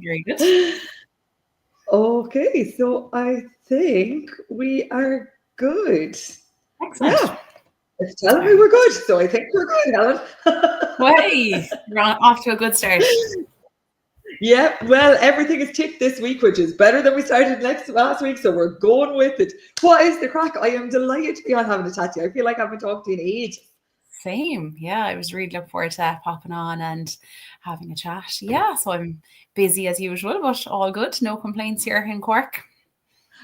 Very good. Okay, so I think we are good. Excellent. Yeah. It's telling me we're good, so I think we're good, Helen. Way, we're off to a good start. Yeah, well, everything is ticked this week, which is better than we started last week, so we're going with it. What is the crack? I am delighted to be on having a chat to you. I feel like I haven't talked to you in ages. Same, yeah. I was really looking forward to popping on and having a chat. Yeah, so I'm busy as usual, but all good. No complaints here in Cork.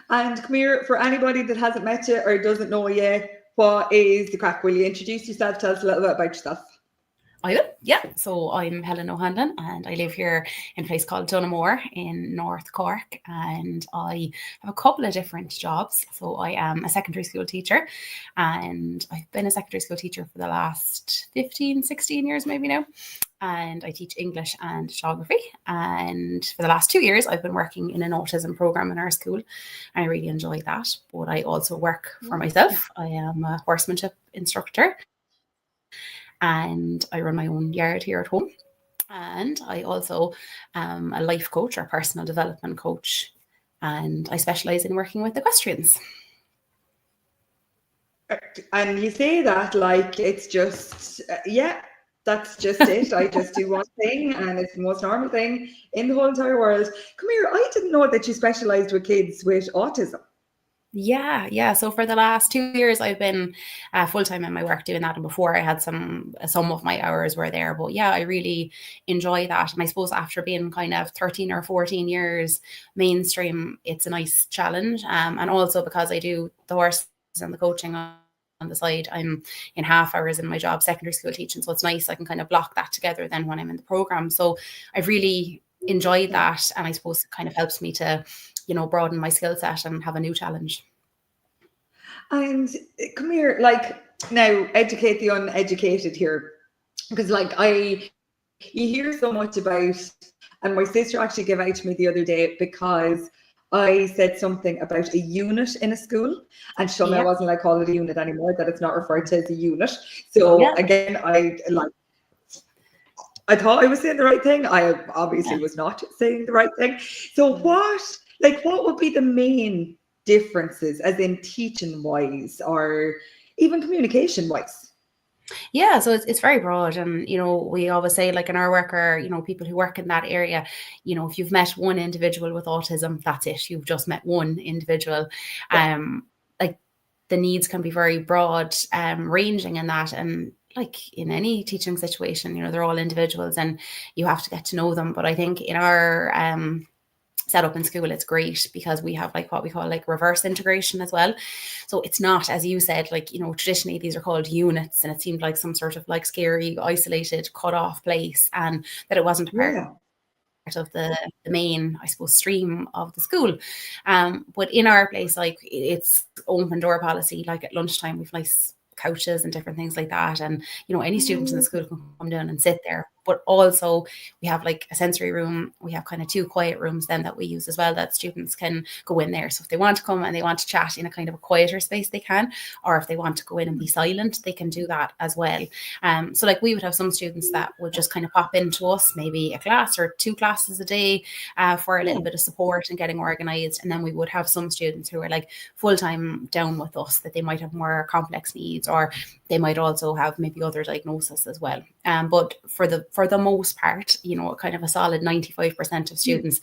And come here, for anybody that hasn't met you or doesn't know you yet, what is the crack? Will you introduce yourself? Tell us a little bit about yourself. I will, yeah. So I'm Helen O'Hanlon and I live here in a place called Connemara in North Cork, and I have a couple of different jobs. So I am a secondary school teacher, and I've been a secondary school teacher for the last 15, 16 years maybe now. And I teach English and geography. And for the last 2 years, I've been working in an autism program in our school. I really enjoy that. But I also work for myself. I am a horsemanship instructor, and I run my own yard here at home. And I also am a life coach or personal development coach. And I specialize in working with equestrians. And you say that like it's just, yeah, that's just it. I just do one thing and it's the most normal thing in the whole entire world. Come here, I didn't know that you specialized with kids with autism. Yeah. So for the last 2 years, I've been full-time in my work doing that. And before I had some of my hours were there. But yeah, I really enjoy that. And I suppose after being kind of 13 or 14 years mainstream, it's a nice challenge. And also because I do the horses and the coaching on the side, I'm in half hours in my job, secondary school teaching. So it's nice. I can kind of block that together then when I'm in the program. So I've really enjoyed that. And I suppose it kind of helps me to, broaden my skill set and have a new challenge. And come here, like, now educate the uneducated here, because you hear so much about, and my sister actually gave out to me the other day because I said something about a unit in a school, and Shona wasn't like, call it a unit anymore, that it's not referred to as a unit. So again, I thought I was saying the right thing. I obviously was not saying the right thing. So what would be the main differences, as in teaching wise or even communication wise? Yeah, so it's very broad. And, we always say, like in our work, or, people who work in that area, if you've met one individual with autism, that's it. You've just met one individual. Like the needs can be very broad, ranging in that. And like in any teaching situation, they're all individuals and you have to get to know them. But I think in our set up in school, it's great because we have like what we call like reverse integration as well. So it's not, as you said, like, traditionally these are called units, and it seemed like some sort of like scary, isolated, cut off place, and that it wasn't a part of the main, I suppose, stream of the school. But in our place, like it's open door policy. Like at lunchtime, we've nice couches and different things like that, and any students in the school can come down and sit there. But also we have like a sensory room. We have kind of 2 quiet rooms then that we use as well, that students can go in there. So if they want to come and they want to chat in a kind of a quieter space, they can, or if they want to go in and be silent, they can do that as well. So like we would have some students that would just kind of pop into us, maybe a class or 2 classes a day for a little bit of support and getting organized. And then we would have some students who are like full-time down with us, that they might have more complex needs, or they might also have maybe other diagnoses as well. But for the most part, kind of a solid 95% of students,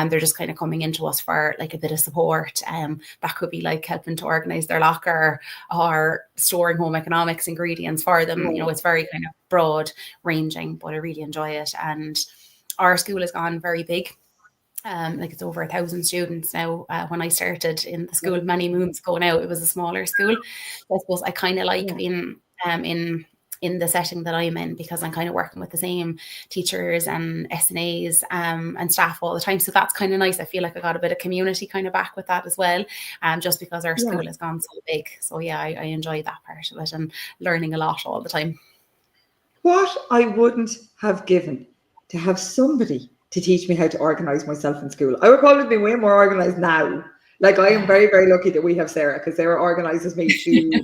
they're just kind of coming into us for like a bit of support. That could be like helping to organize their locker or storing home economics ingredients for them. It's very kind of broad ranging, but I really enjoy it. And our school has gone very big. Like it's over 1,000 students now. When I started in the school many moons ago now, it was a smaller school. So I suppose I kind of like being in the setting that I'm in, because I'm kind of working with the same teachers and SNAs and staff all the time. So that's kind of nice. I feel like I got a bit of community kind of back with that as well, just because our school has gone so big. So yeah, I enjoy that part of it and learning a lot all the time. What I wouldn't have given to have somebody to teach me how to organize myself in school. I would probably be way more organized now. Like I am very, very lucky that we have Sarah, because Sarah organizes me to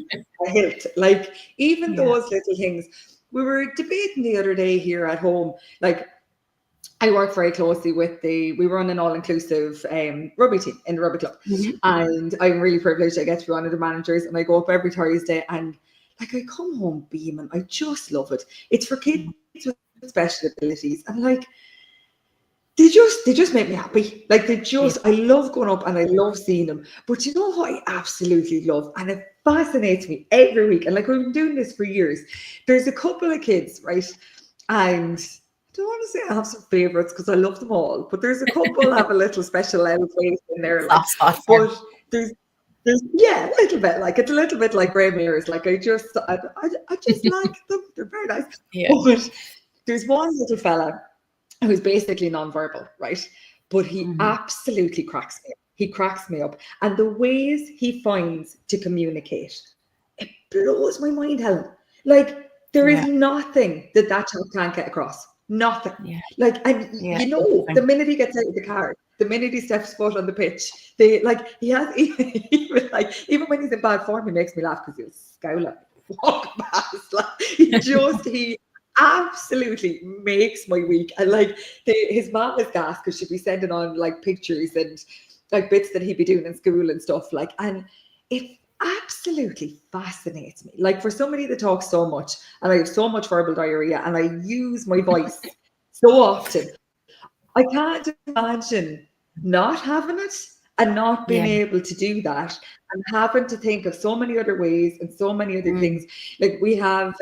a hilt. Like even those little things. We were debating the other day here at home, like I work very closely with we run an all-inclusive rugby team in the rugby club. And I'm really privileged I get to be one of the managers, and I go up every Thursday, and like I come home beaming. I just love it. It's for kids with special abilities, and like they just make me happy. Like I love going up and I love seeing them. But you know what I absolutely love, and it fascinates me every week, and like we've been doing this for years. There's a couple of kids, right? And I don't want to say I have some favorites because I love them all, but there's a couple have a little special little place in there. Like, but there's yeah, a little bit. Like it's a little bit like grey mirrors. Like I just like them. They're very nice. Yeah. But there's one little fella who's basically non-verbal, right? But he absolutely cracks me up. He cracks me up. And the ways he finds to communicate, it blows my mind, Helen. Like, there is nothing that child can't get across. Nothing. Yeah. Like, and you know, the minute he gets out of the car, the minute he steps foot on the pitch, he has even when he's in bad form, he makes me laugh because he'll scowl at me, walk past. Like he absolutely makes my week. And like his mom is gas because she'd be sending on like pictures and like bits that he'd be doing in school and stuff, like, and it absolutely fascinates me. Like, for somebody that talks so much, and I have so much verbal diarrhea, and I use my voice so often, I can't imagine not having it and not being able to do that, and having to think of so many other ways and so many other things. Like, we have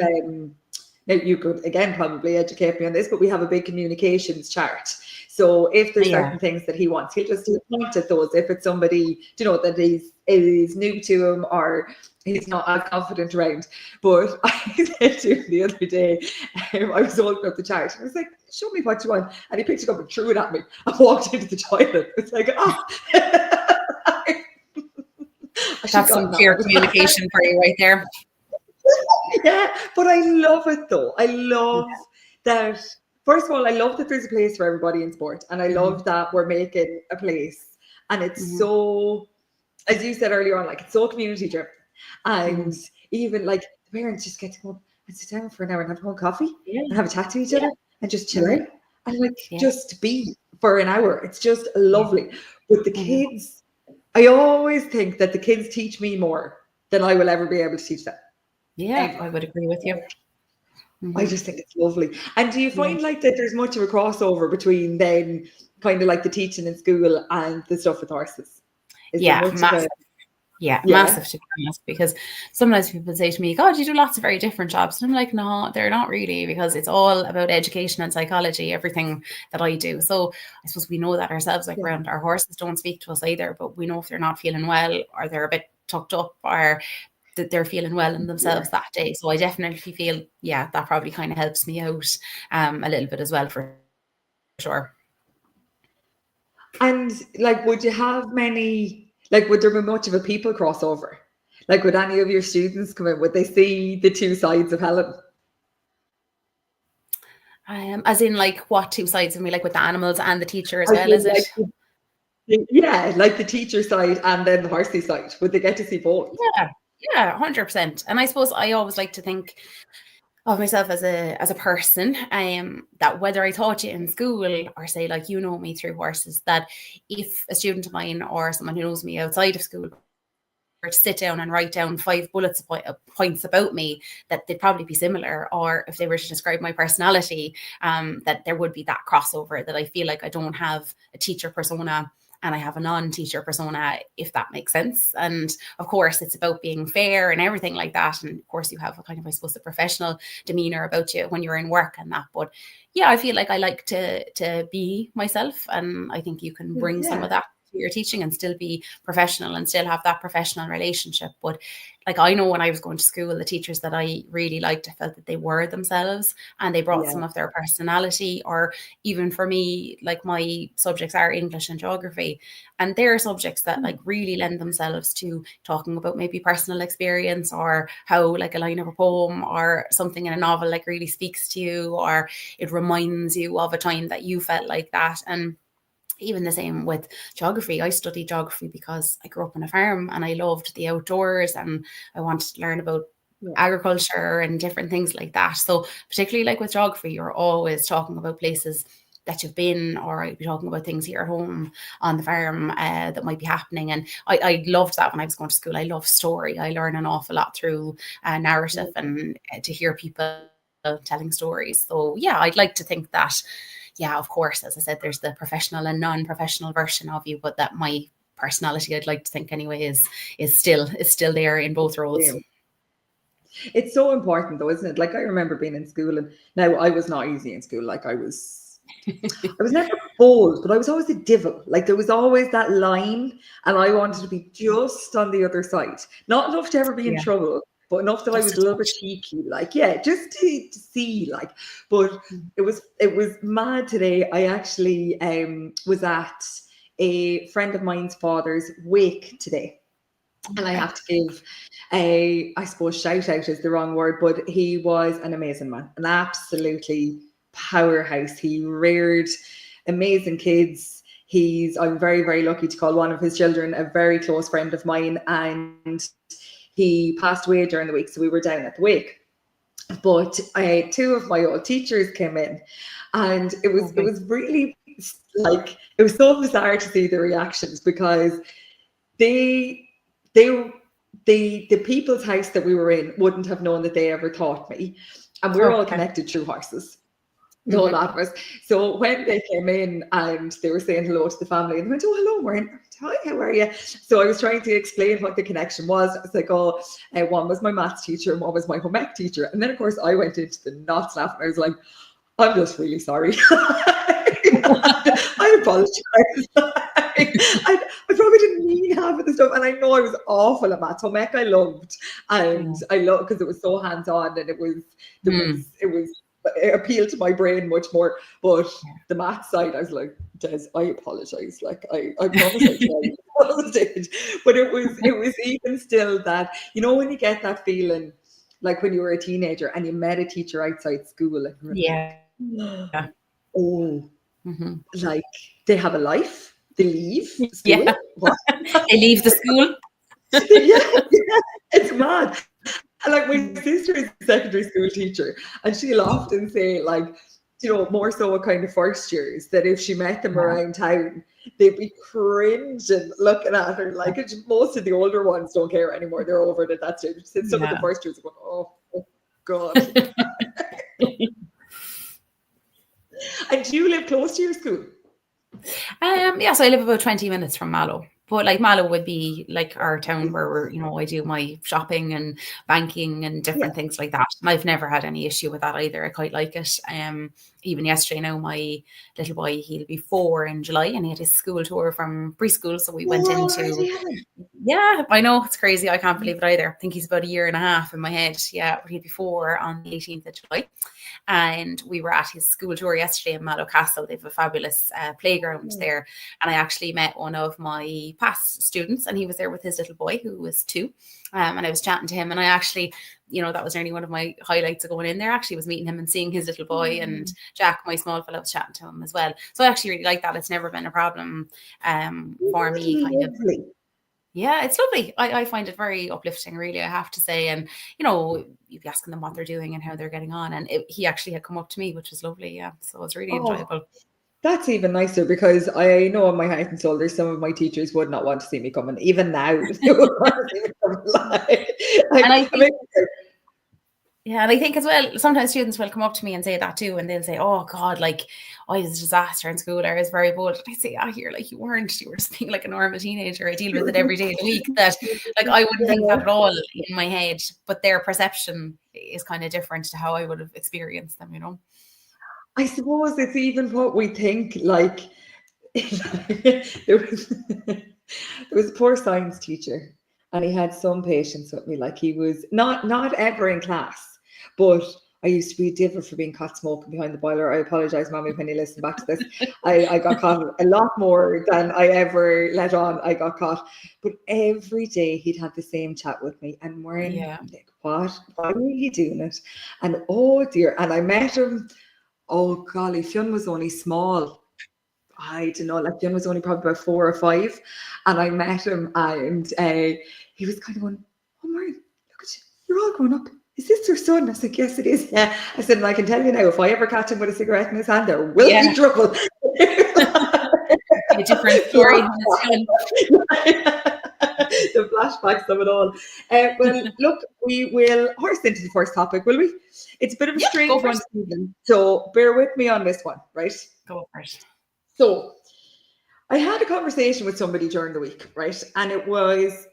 now you could again probably educate me on this, but we have a big communications chart. So if there's certain things that he wants, he'll just point at those. If it's somebody, you know, that is new to him or he's not as confident around. But I said to him the other day, I was holding up the chart and I was like, show me what you want. And he picked it up and threw it at me. I walked into the toilet. It's like, that's some clear communication for you right there. Yeah, but I love it though. I love that. First of all, I love that there's a place for everybody in sport, and I love that we're making a place, and it's so, as you said earlier on, like it's so community driven, and even like the parents just get to go and sit down for an hour and have a coffee and have a chat to each other and just chill out and like just be for an hour. It's just lovely. But the kids, I always think that the kids teach me more than I will ever be able to teach them. Yeah, I would agree with you. I just think it's lovely. And do you find like that there's much of a crossover between then kind of like the teaching in school and the stuff with horses? Massive. Massive, to be honest, because sometimes people say to me, God, you do lots of very different jobs. And I'm like, no, they're not really, because it's all about education and psychology, everything that I do. So I suppose we know that ourselves, like around our horses don't speak to us either, but we know if they're not feeling well or they're a bit tucked up or that they're feeling well in themselves that day. So I definitely feel, that probably kind of helps me out a little bit as well, for sure. And like, would you have many, like, would there be much of a people crossover? Like, would any of your students come in? Would they see the two sides of Helen? As in, like, what two sides? I mean, like with the animals and the teacher as well, is it? Yeah, like the teacher side and then the horsey side. Would they get to see both? Yeah, 100%. And I suppose I always like to think of myself as a person, that whether I taught you in school or say, like, you know me through horses, that if a student of mine or someone who knows me outside of school were to sit down and write down 5 bullet points about me, that they'd probably be similar. Or if they were to describe my personality, that there would be that crossover, that I feel like I don't have a teacher persona and I have a non-teacher persona, if that makes sense. And of course, it's about being fair and everything like that. And of course, you have a kind of, I suppose, a professional demeanor about you when you're in work and that. But yeah, I feel like I like to be myself, and I think you can bring some of that to your teaching and still be professional and still have that professional relationship. But like, I know when I was going to school, the teachers that I really liked, I felt that they were themselves and they brought some of their personality. Or even for me, like, my subjects are English and geography, and they're subjects that like really lend themselves to talking about maybe personal experience, or how like a line of a poem or something in a novel like really speaks to you, or it reminds you of a time that you felt like that. And even the same with geography. I studied geography because I grew up on a farm and I loved the outdoors and I wanted to learn about agriculture and different things like that. So particularly like with geography, you're always talking about places that you've been, or I'd be talking about things here at home on the farm that might be happening. And I loved that when I was going to school. I love story. I learn an awful lot through narrative and to hear people telling stories. So yeah, I'd like to think that, yeah, of course, as I said, there's the professional and non-professional version of you, but that my personality, I'd like to think anyway, is still there in both roles. Yeah. It's so important though, isn't it? Like I remember being in school, and now I was not easy in school. Like I was never bold, but I was always the devil. Like there was always that line, and I wanted to be just on the other side. Not enough to ever be in trouble, but enough that just I was a little bit cheeky. Like, yeah, just to see, like, but it was mad today. I actually was at a friend of mine's father's wake today. And I have to give I suppose shout out is the wrong word, but he was an amazing man, an absolutely powerhouse. He reared amazing kids. I'm very, very lucky to call one of his children a very close friend of mine, and he passed away during the week, so we were down at the wake. But two of my old teachers came in, and it was really like, it was so bizarre to see the reactions, because the people's house that we were in wouldn't have known that they ever taught me. And we're all connected through horses, the whole lot of us. So when they came in and they were saying hello to the family, and they went, "Oh, hello, Muireann. Hi, how are you?" So I was trying to explain what the connection was. I was like, "Oh, one was my maths teacher and one was my home ec teacher." And then, of course, I went into the knots laughing. I was like, "I'm just really sorry." I apologize. I probably didn't mean half of the stuff, and I know I was awful at maths. Home ec I loved, and I loved because it was so hands-on, and it appealed to my brain much more. But the maths side, I was like, Des, I apologize. Like I promise I tried. But it was even still that, you know, when you get that feeling, like when you were a teenager and you met a teacher outside school, and like, oh, like they have a life. They leave school. What? They leave the school. yeah, it's mad. And like my sister is a secondary school teacher, and she'll often say, like, you know, more so a kind of first years, that if she met them around town, they'd be cringing looking at her. Like, most of the older ones don't care anymore. They're over it at that stage. Some of the first years are going, oh God. And do you live close to your school? So I live about 20 minutes from Mallow. But like Mallow would be like our town where I do my shopping and banking and different things like that. And I've never had any issue with that either. I quite like it. Even yesterday now, my little boy, he'll be 4 in July, and he had his school tour from preschool. So we went into, I know, it's crazy. I can't believe it either. I think he's about 1.5 years in my head. Yeah, but he'll be 4 on the 18th of July. And we were at his school tour yesterday in Mallow Castle. They have a fabulous playground there. And I actually met one of my past students, and he was there with his little boy who was 2. And I was chatting to him, and I actually, you know, that was nearly one of my highlights of going in there, actually, was meeting him and seeing his little boy. And Jack, my small fellow, was chatting to him as well. So I actually really like that. It's never been a problem for me, kind of. Yeah, it's lovely. I find it very uplifting, really, I have to say. And, you know, you'd be asking them what they're doing and how they're getting on. And he actually had come up to me, which was lovely. Yeah. So it was really enjoyable. That's even nicer, because I know on my heart and soul, there's some of my teachers would not want to see me coming, even now. They would want to see me coming live. And I think as well, sometimes students will come up to me and say that too, and they'll say, "Oh God, like I was a disaster in school. I was very bold." I say, "Here, like you weren't. You were just being like a normal teenager. I deal with it every day of the week." That, like, I wouldn't think that at all in my head, but their perception is kind of different to how I would have experienced them. You know. I suppose it's even what we think. Like, there was a poor science teacher, and he had some patience with me. Like, he was not ever in class. But I used to be a devil for being caught smoking behind the boiler. I apologize, Mommy, when you listen back to this. I got caught a lot more than I ever let on. I got caught. But every day he'd have the same chat with me. And we're like, what? Why were you doing it? And oh dear. And I met him. Oh golly, Fionn was only small. I don't know, like Fionn was only probably about 4 or 5. And I met him, and he was kind of going, "Oh, Muireann, look at you. You're all grown up. is this your son? I was like, yes, it is. Yeah. I said, and I can tell you now, if I ever catch him with a cigarette in his hand, there will be trouble. A different story. The flashbacks of it all. Well, look, we will horse into the first topic, will we? It's a bit of a strange one, Stephen. So bear with me on this one, right? Go first. So I had a conversation with somebody during the week, right? And it was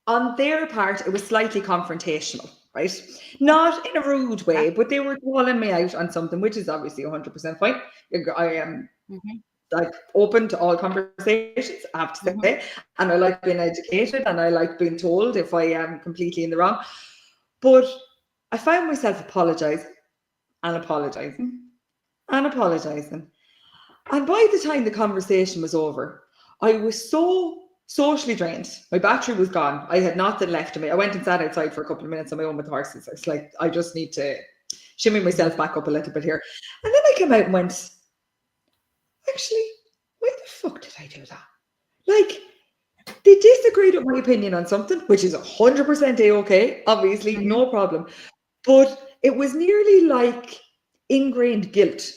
on their part, it was slightly confrontational, right? Not in a rude way, but they were calling me out on something, which is obviously 100% fine. I am like open to all conversations, I have to say, and I like being educated, and I like being told if I am completely in the wrong. But I found myself apologizing. And by the time the conversation was over, I was so socially drained. My battery was gone. I had nothing left of me. I went and sat outside for a couple of minutes on my own with the horses. I was like, I just need to shimmy myself back up a little bit here. And then I came out and went, actually, why the fuck did I do that? Like, they disagreed with my opinion on something, which is 100% A-okay, obviously, no problem. But it was nearly like ingrained guilt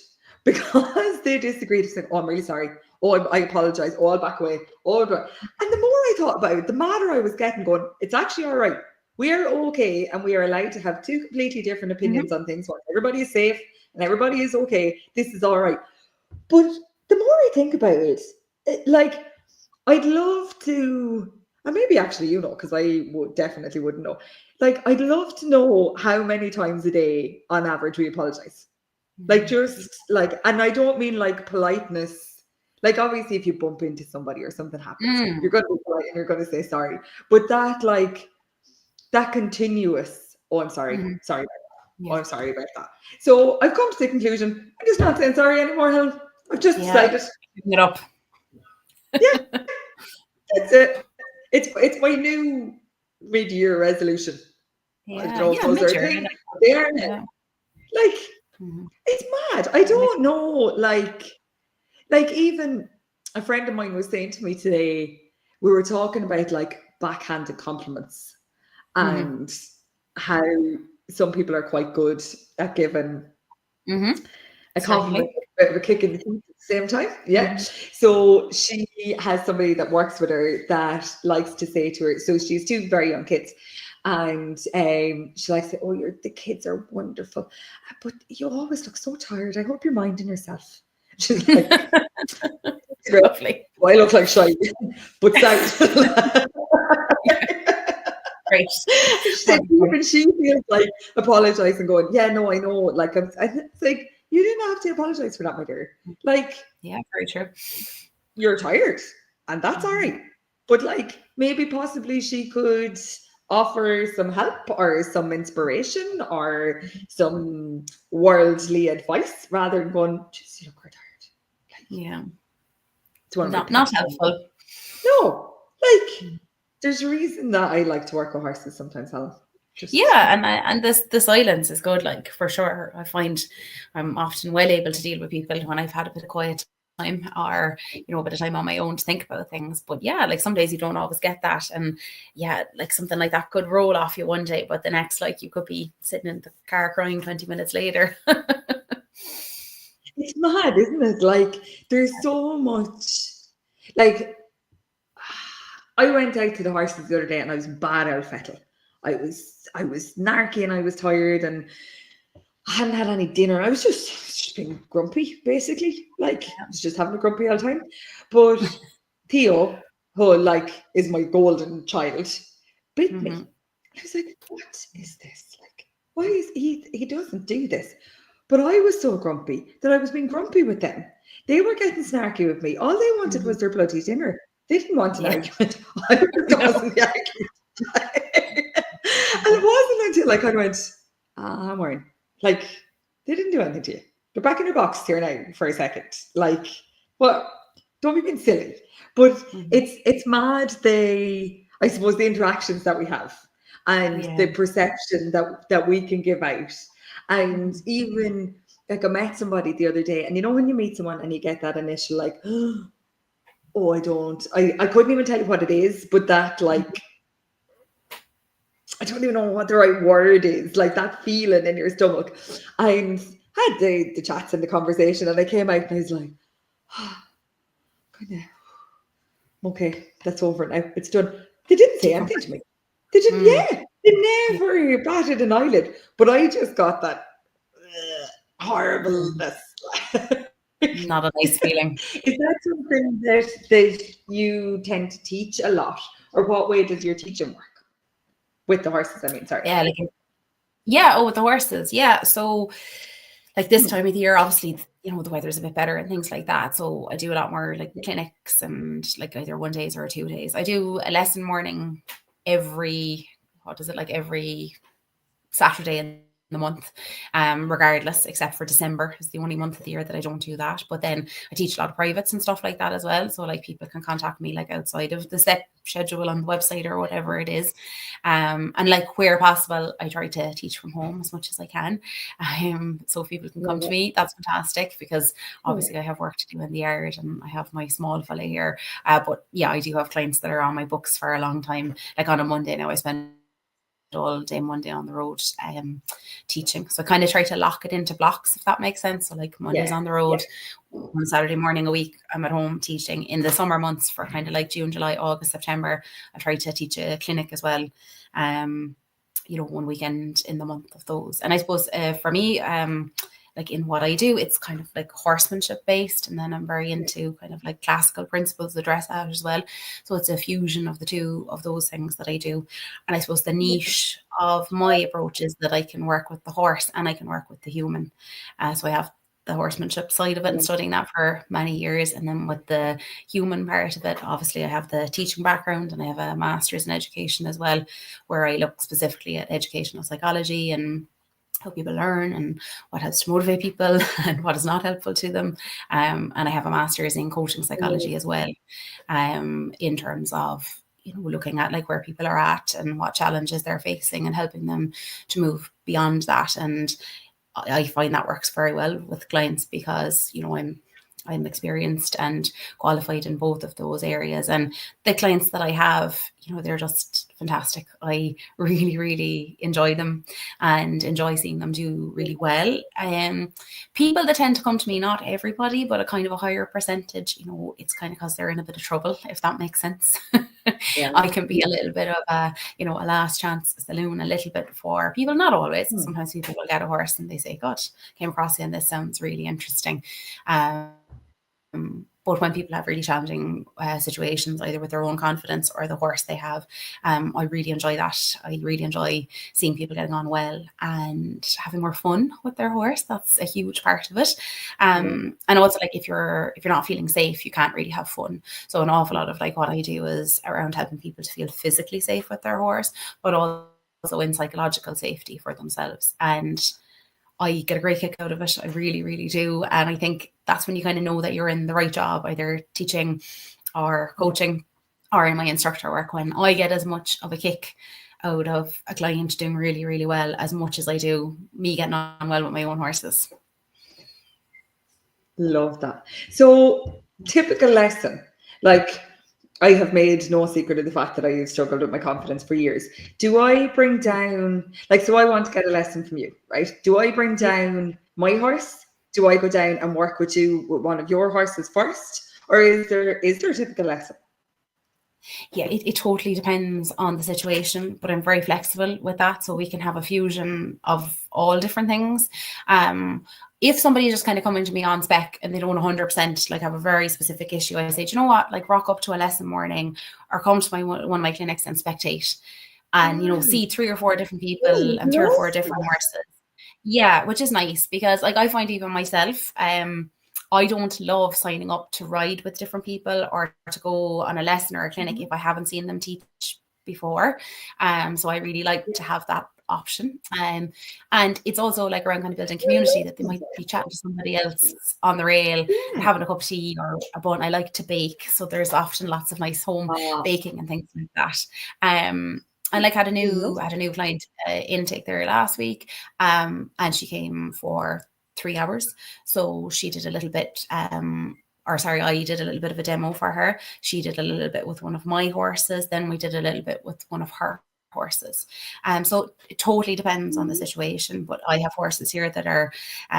because they disagreed. Saying, oh, I'm really sorry. Oh, I apologize. Oh, I'll back away. Oh, and the more I thought about it, the madder I was getting, going, it's actually all right. We are okay, and we are allowed to have two completely different opinions on things. Everybody is safe and everybody is okay. This is all right. But the more I think about it, like, I'd love to, and maybe actually you know, because I definitely wouldn't know. Like, I'd love to know how many times a day, on average, we apologize. Like, just like, and I don't mean like politeness. Like, obviously, if you bump into somebody or something happens, you're going to be polite and you're going to say sorry. But that, like, that continuous, oh, I'm sorry, sorry about that. Oh, I'm sorry about that. So I've come to the conclusion, I'm just not saying sorry anymore, Helen. I've just decided. Give it up. Yeah, that's it. It's my new mid-year resolution. Mid-year. They are like, it's mad. I don't know. Like even a friend of mine was saying to me today, we were talking about like backhanded compliments and how some people are quite good at giving a compliment, a bit of a kick in the teeth at the same time. Yeah. So she has somebody that works with her that likes to say to her, so she's two very young kids, and she likes to say, oh, the kids are wonderful, but you always look so tired. I hope you're minding yourself. She's like, roughly. Well, I look like shite, but that great. Even she feels like apologizing, going, yeah, no, I know. Like, it's like, you didn't have to apologize for that, my dear. Like, yeah, very true. You're tired, and that's all right. But like, maybe possibly she could offer some help or some inspiration or some worldly advice rather than going, just you look tired. Like, yeah. It's one of not helpful. No, like, there's a reason that I like to work with horses sometimes, Helen. And the silence is good, like, for sure. I find I'm often well able to deal with people when I've had a bit of quiet time or, you know, a bit of time on my own to think about things. But yeah, like, some days you don't always get that, and yeah, like, something like that could roll off you one day, but the next, like, you could be sitting in the car crying 20 minutes later. It's mad, isn't it? Like, there's so much. Like, I went out to the horses the other day and I was bad out of fettle. I was narky and I was tired and I hadn't had any dinner. I was just being grumpy, basically. Like, I was just having a grumpy all the time. But Theo, who like is my golden child, bit me. I was like, what is this? Like, why is he doesn't do this? But I was so grumpy that I was being grumpy with them. They were getting snarky with me. All they wanted was their bloody dinner. They didn't want an argument. I wasn't the argument. And it wasn't until like I went, I'm worried. Like, they didn't do anything to you. They're back in your box here now for a second. Like, what? Don't be being silly. But it's mad, I suppose, the interactions that we have and the perception that we can give out. And even like, I met somebody the other day, and you know when you meet someone and you get that initial like, oh, I couldn't even tell you what it is, but that like, I don't even know what the right word is, like that feeling in your stomach. And had the chats and the conversation, and I came out and I was like, kind of, okay, that's over now. It's done. They didn't say anything to me. They didn't, yeah. They never batted an eyelid. But I just got that horribleness. Not a nice feeling. Is that something that you tend to teach a lot? Or what way does your teaching work? With the horses, I mean, sorry. Yeah, with the horses. Yeah. So like this time of the year, obviously, you know, the weather's a bit better and things like that. So I do a lot more like clinics and like either 1 days or 2 days. I do a lesson morning every Saturday in the month, regardless, except for December is the only month of the year that I don't do that. But then I teach a lot of privates and stuff like that as well. So like people can contact me like outside of the set schedule on the website or whatever it is. And like where possible, I try to teach from home as much as I can. So if people can come to me, that's fantastic, because obviously I have work to do in the yard and I have my small fella here. But yeah, I do have clients that are on my books for a long time. Like on a Monday now, I spend all day Monday on the road teaching. So I kind of try to lock it into blocks, if that makes sense. So like Monday's on the road, one Saturday morning a week I'm at home teaching. In the summer months for kind of like June, July, August, September, I try to teach a clinic as well. You know, one weekend in the month of those. And I suppose for me, like in what I do, it's kind of like horsemanship based, and then I'm very into kind of like classical principles, the dressage as well. So it's a fusion of the two of those things that I do. And I suppose the niche of my approach is that I can work with the horse and I can work with the human. So I have the horsemanship side of it and studying that for many years, and then with the human part of it, obviously I have the teaching background and I have a master's in education as well, where I look specifically at educational psychology and how people learn and what helps to motivate people and what is not helpful to them. And I have a master's in coaching psychology as well, in terms of, you know, looking at like where people are at and what challenges they're facing and helping them to move beyond that. And I find that works very well with clients because, you know, I'm experienced and qualified in both of those areas. And the clients that I have, you know, they're just fantastic. I really, really enjoy them and enjoy seeing them do really well. People that tend to come to me, not everybody, but a kind of a higher percentage, you know, it's kind of because they're in a bit of trouble, if that makes sense. I can be a little bit of a, you know, a last chance saloon a little bit for people, not always. Sometimes people will get a horse and they say, God, came across you and this sounds really interesting. But when people have really challenging situations, either with their own confidence or the horse they have, I really enjoy that. I really enjoy seeing people getting on well and having more fun with their horse. That's a huge part of it. And also, like if you're not feeling safe, you can't really have fun. So an awful lot of like what I do is around helping people to feel physically safe with their horse, but also in psychological safety for themselves. And I get a great kick out of it. I really, really do. And I think that's when you kind of know that you're in the right job, either teaching or coaching or in my instructor work, when I get as much of a kick out of a client doing really, really well as much as I do me getting on well with my own horses. Love that. So typical lesson, like I have made no secret of the fact that I have struggled with my confidence for years. Do I bring down, like, so I want to get a lesson from you, right? Do I bring down my horse? Do I go down and work with you with one of your horses first? Or is there a typical lesson? Yeah, it totally depends on the situation, but I'm very flexible with that. So we can have a fusion of all different things. If somebody just kind of coming to me on spec and they don't 100% like have a very specific issue, I say, do you know what, like rock up to a lesson morning or come to one of my clinics and spectate and, you know, see 3 or 4 different people and 3 or 4 different horses. Yeah, which is nice because like I find even myself, I don't love signing up to ride with different people or to go on a lesson or a clinic if I haven't seen them teach before. So I really like to have that option. And it's also like around kind of building community, that they might be chatting to somebody else on the rail and having a cup of tea or a bun. I like to bake, so there's often lots of nice home baking and things like that. And like had a new client intake there last week, and she came for 3 hours. So she did a little bit, I did a little bit of a demo for her. She did a little bit with one of my horses. Then we did a little bit with one of her horses. So it totally depends on the situation, but I have horses here that are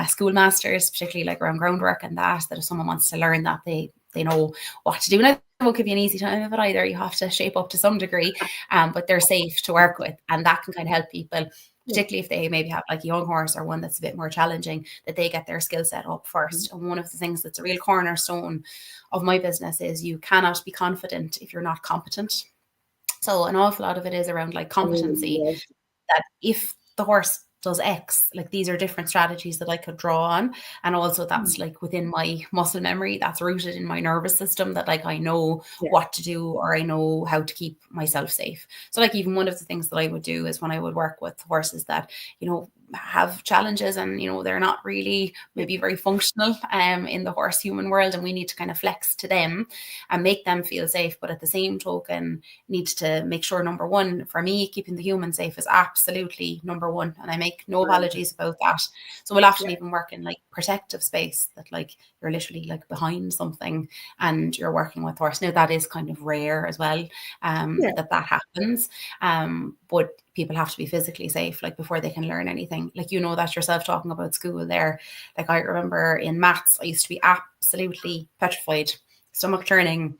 schoolmasters, particularly like around groundwork and that if someone wants to learn that, they know what to do. And I won't give you an easy time of it either. You have to shape up to some degree, but they're safe to work with, and that can kind of help people, particularly if they maybe have like a young horse or one that's a bit more challenging, that they get their skill set up first. And one of the things that's a real cornerstone of my business is you cannot be confident if you're not competent. So an awful lot of it is around like competency, that if the horse does X, like these are different strategies that I could draw on. And also that's like within my muscle memory, that's rooted in my nervous system, that like I know what to do, or I know how to keep myself safe. So like even one of the things that I would do is when I would work with horses that, you know, have challenges and, you know, they're not really maybe very functional in the horse human world, and we need to kind of flex to them and make them feel safe. But at the same token, need to make sure, number one, for me, keeping the human safe is absolutely number one, and I make no apologies about that. So we'll often even work in like protective space, that like you're literally like behind something and you're working with horse. Now that is kind of rare as well, that happens, but people have to be physically safe, like before they can learn anything. Like, you know that yourself, talking about school there. Like I remember in maths, I used to be absolutely petrified, stomach turning,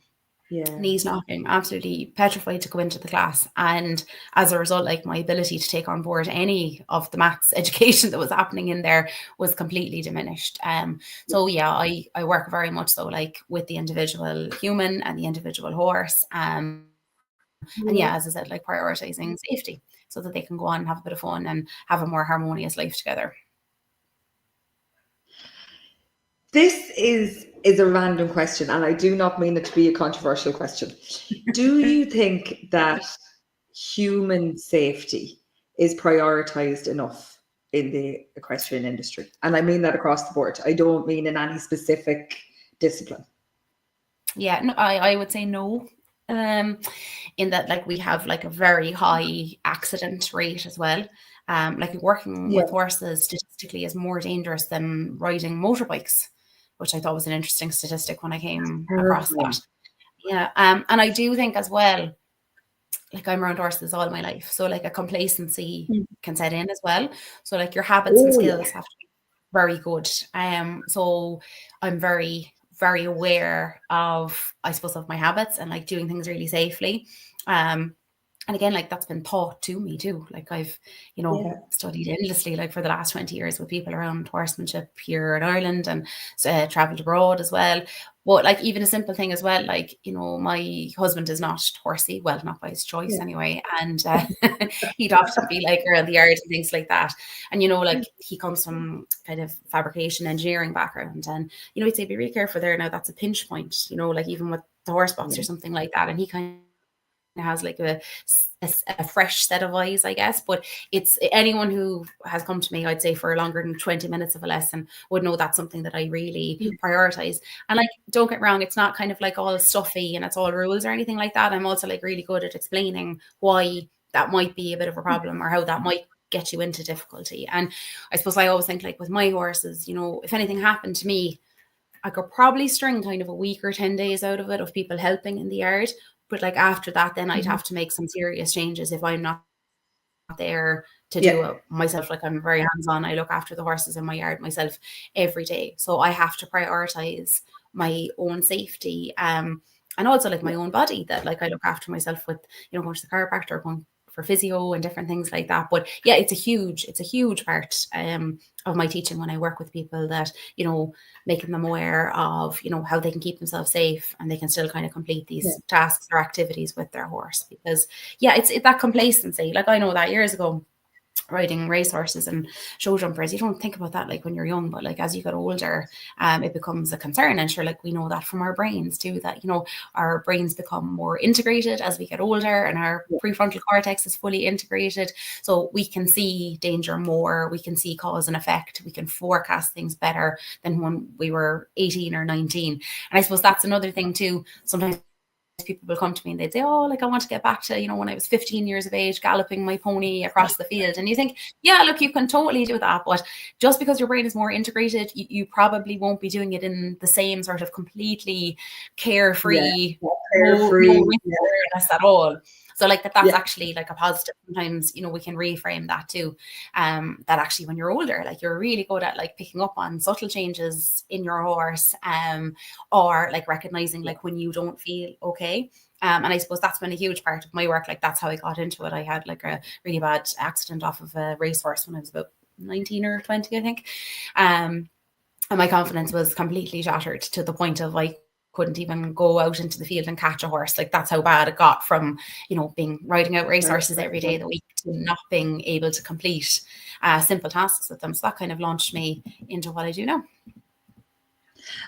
knees knocking, absolutely petrified to go into the class. And as a result, like my ability to take on board any of the maths education that was happening in there was completely diminished. So yeah, I work very much so like with the individual human and the individual horse. And yeah, as I said, like prioritizing safety so that they can go on and have a bit of fun and have a more harmonious life together. This is a random question, and I do not mean it to be a controversial question. Do you think that human safety is prioritized enough in the equestrian industry? And I mean that across the board. I don't mean in any specific discipline. Yeah, no, I would say no. In that, like, we have like a very high accident rate as well. Like working with horses statistically is more dangerous than riding motorbikes, which I thought was an interesting statistic when I came across that. Yeah. And I do think as well, like I'm around horses all my life, so like a complacency can set in as well. So like your habits and skills have to be very good. So I'm very aware of, I suppose, of my habits and like doing things really safely. And again, like that's been taught to me too. Like I've, you know, studied endlessly, like for the last 20 years with people around horsemanship here in Ireland, and traveled abroad as well. But like even a simple thing as well, like, you know, my husband is not horsey, well, not by his choice anyway. And he'd often be like around the yard and things like that. And, you know, like he comes from kind of fabrication engineering background, and, you know, he'd say, be really careful there. Now that's a pinch point, you know, like even with the horse box or something like that. And he kind has like a fresh set of eyes, I guess. But it's anyone who has come to me, I'd say, for longer than 20 minutes of a lesson would know that's something that I really prioritize. And like, don't get wrong, it's not kind of like all stuffy and it's all rules or anything like that. I'm also like really good at explaining why that might be a bit of a problem, or how that might get you into difficulty. And I suppose I always think, like with my horses, you know, if anything happened to me, I could probably string kind of a week or 10 days out of it of people helping in the yard. But like after that, then I'd have to make some serious changes if I'm not there to do it myself. Like I'm very hands-on. I look after the horses in my yard myself every day. So I have to prioritize my own safety. And also like my own body, that like I look after myself with, you know, going to the chiropractor, going for physio and different things like that. But yeah, it's a huge part of my teaching when I work with people, that, you know, making them aware of, you know, how they can keep themselves safe and they can still kind of complete these tasks or activities with their horse. Because yeah, it's that complacency. Like I know that years ago, riding racehorses and show jumpers, you don't think about that like when you're young, but like as you get older, it becomes a concern. And sure, like we know that from our brains too, that, you know, our brains become more integrated as we get older, and our prefrontal cortex is fully integrated, so we can see danger more, we can see cause and effect, we can forecast things better than when we were 18 or 19. And I suppose that's another thing too. Sometimes people will come to me and they'd say, oh, like I want to get back to, you know, when I was 15 years of age, galloping my pony across the field. And you think, yeah, look, you can totally do that. But just because your brain is more integrated, you probably won't be doing it in the same sort of completely carefree, no awareness at all. So like that's actually like a positive. Sometimes, we can reframe that too. That actually when you're older, like you're really good at like picking up on subtle changes in your horse, or like recognizing like when you don't feel okay. And I suppose that's been a huge part of my work. Like that's how I got into it. I had like a really bad accident off of a racehorse when I was about 19 or 20, I think. And my confidence was completely shattered to the point of I couldn't even go out into the field and catch a horse. Like that's how bad it got from, being riding out racehorses every day of the week to not being able to complete simple tasks with them. So that kind of launched me into what I do now.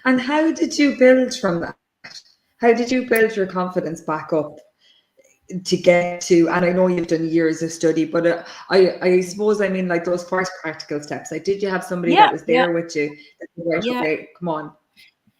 And how did you build from that? How did you build your confidence back up to get to, and I know you've done years of study, but I suppose, I mean, like those first practical steps, like did you have somebody that was there with you that you went, okay, come on?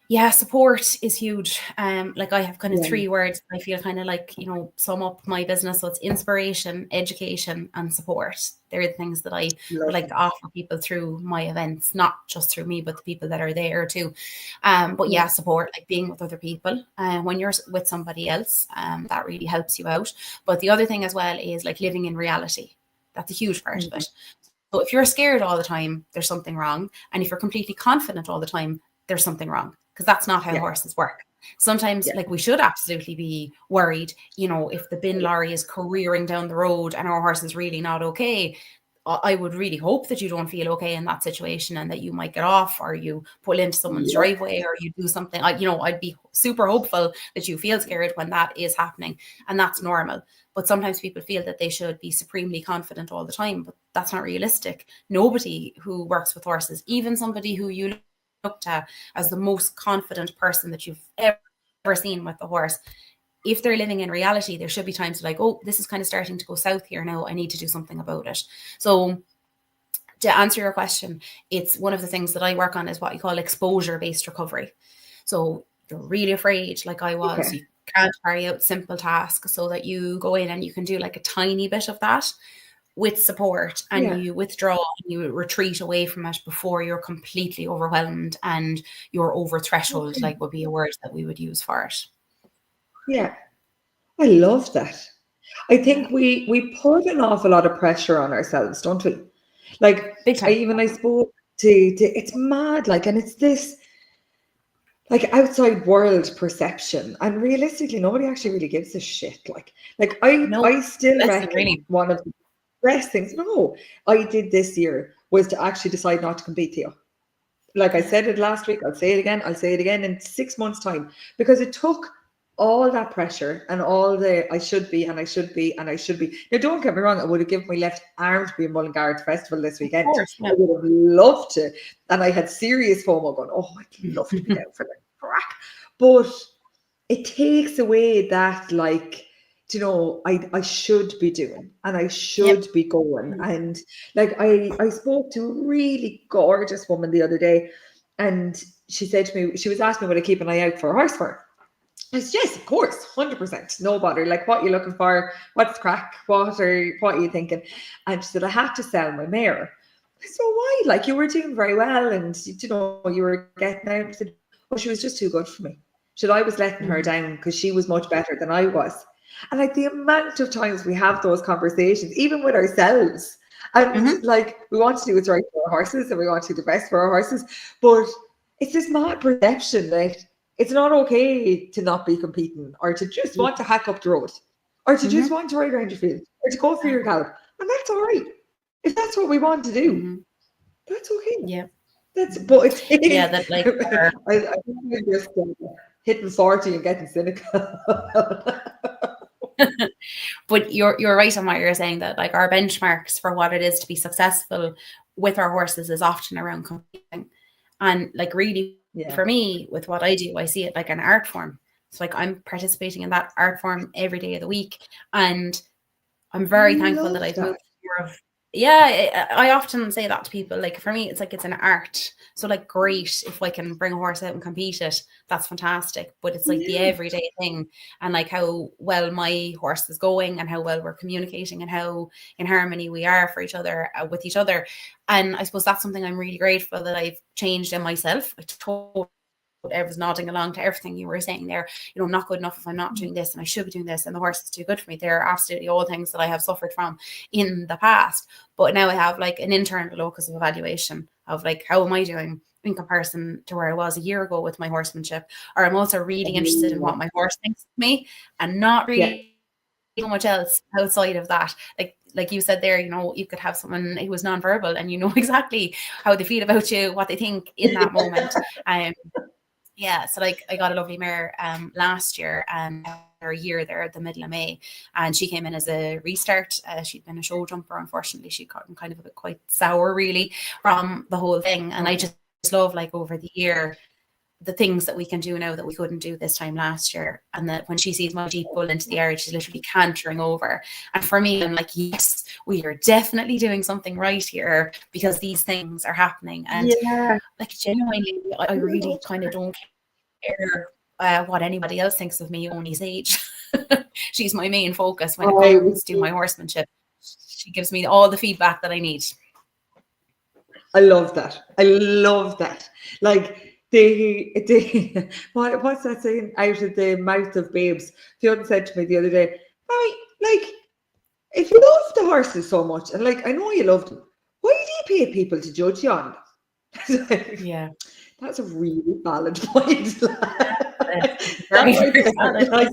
Yeah, support is huge. Like I have kind of 3 words I feel kind of like, sum up my business. So it's inspiration, education, and support. They're the things that I would like to offer people through my events, not just through me, but the people that are there too. But yeah, support, like being with other people. When you're with somebody else, that really helps you out. But the other thing as well is like living in reality. That's a huge part of it. So if you're scared all the time, there's something wrong. And if you're completely confident all the time, there's something wrong. Because that's not how horses work. Sometimes, like, we should absolutely be worried, if the bin lorry is careering down the road and our horse is really not okay. I would really hope that you don't feel okay in that situation and that you might get off or you pull into someone's driveway or you do something. I'd be super hopeful that you feel scared when that is happening, and that's normal. But sometimes people feel that they should be supremely confident all the time, but that's not realistic. Nobody who works with horses, even somebody who you looked at as the most confident person that you've ever seen with the horse, if they're living in reality, there should be times like, oh, this is kind of starting to go south here now. I need to do something about it. So to answer your question, it's one of the things that I work on is what you call exposure-based recovery. So you're really afraid, like I was, you can't carry out simple tasks, so that you go in and you can do like a tiny bit of that with support, and you withdraw and you retreat away from it before you're completely overwhelmed and you're over threshold, like would be a word that we would use for it. Yeah, I love that. I think we put an awful lot of pressure on ourselves, don't we? Like I spoke to it's mad, like, and it's this like outside world perception, and realistically nobody actually really gives a shit. Like I still reckon one of the best things I did this year was to actually decide not to compete, Theo. Like I said it last week, I'll say it again in 6 months' time, because it took all that pressure and all the I should be and I should be and I should be. Now, don't get me wrong, I would have given my left arm to be in Mullingar Festival this weekend. I would have loved to. And I had serious FOMO going, I'd love to be down for the crack. But it takes away that, like, I should be doing and I should be going. And like I spoke to a really gorgeous woman the other day, and she said to me, she was asking me would I keep an eye out for a horse for her. I said, yes, of course, 100%, no bother. Like, what are you looking for? What's the crack? What are you thinking? And she said, I had to sell my mare. I said, why? Like, you were doing very well and you were getting out. I said, she was just too good for me. She said, I was letting her down because she was much better than I was. And like the amount of times we have those conversations, even with ourselves, and like we want to do what's right for our horses and we want to do the best for our horses, but it's this mad perception that it's not okay to not be competing or to just want to hack up the road or to just want to ride around your field or to go for your gallop. And that's all right. If that's what we want to do, that's okay. Yeah. But it's that like I think we're just hitting 40 and getting cynical. But you're right on what you're saying, that like our benchmarks for what it is to be successful with our horses is often around competing. And like really for me, with what I do, I see it like an art form. So like I'm participating in that art form every day of the week. And I'm very thankful that I've moved more of I often say that to people. Like for me, it's like it's an art. So like great if I can bring a horse out and compete it, that's fantastic. But it's like the everyday thing, and like how well my horse is going and how well we're communicating and how in harmony we are for each other with each other. And I suppose that's something I'm really grateful that I've changed in myself. I totally I was nodding along to everything you were saying there. You know, I'm not good enough if I'm not doing this, and I should be doing this, and the horse is too good for me. They're absolutely all things that I have suffered from in the past. But now I have like an internal locus of evaluation of like, how am I doing in comparison to where I was a year ago with my horsemanship? Or I'm also really interested in what my horse thinks of me, and not really so much else outside of that. Like you said there, you know, you could have someone who was nonverbal and you know exactly how they feel about you, what they think in that moment. Yeah, so like I got a lovely mare last year, and a year there at the middle of May, and she came in as a restart. She'd been a show jumper. Unfortunately, she'd gotten kind of a bit quite sour really from the whole thing, and I just love, like, over the year, the things that we can do now that we couldn't do this time last year. And that when she sees my Jeep pull into the yard, she's literally cantering over. And for me, I'm like, yes, we are definitely doing something right here, because these things are happening. And like, genuinely, I really kind of don't care what anybody else thinks of me, Oni's age. She's my main focus when it comes to my horsemanship. She gives me all the feedback that I need. I love that. I love that. Like, what's that saying? Out of the mouth of babes. Fiona said to me the other day, "Mommy, like, if you love the horses so much, and like, I know you love them, why do you pay people to judge you on them?" Like, yeah, that's a really valid point. Very valid. Like,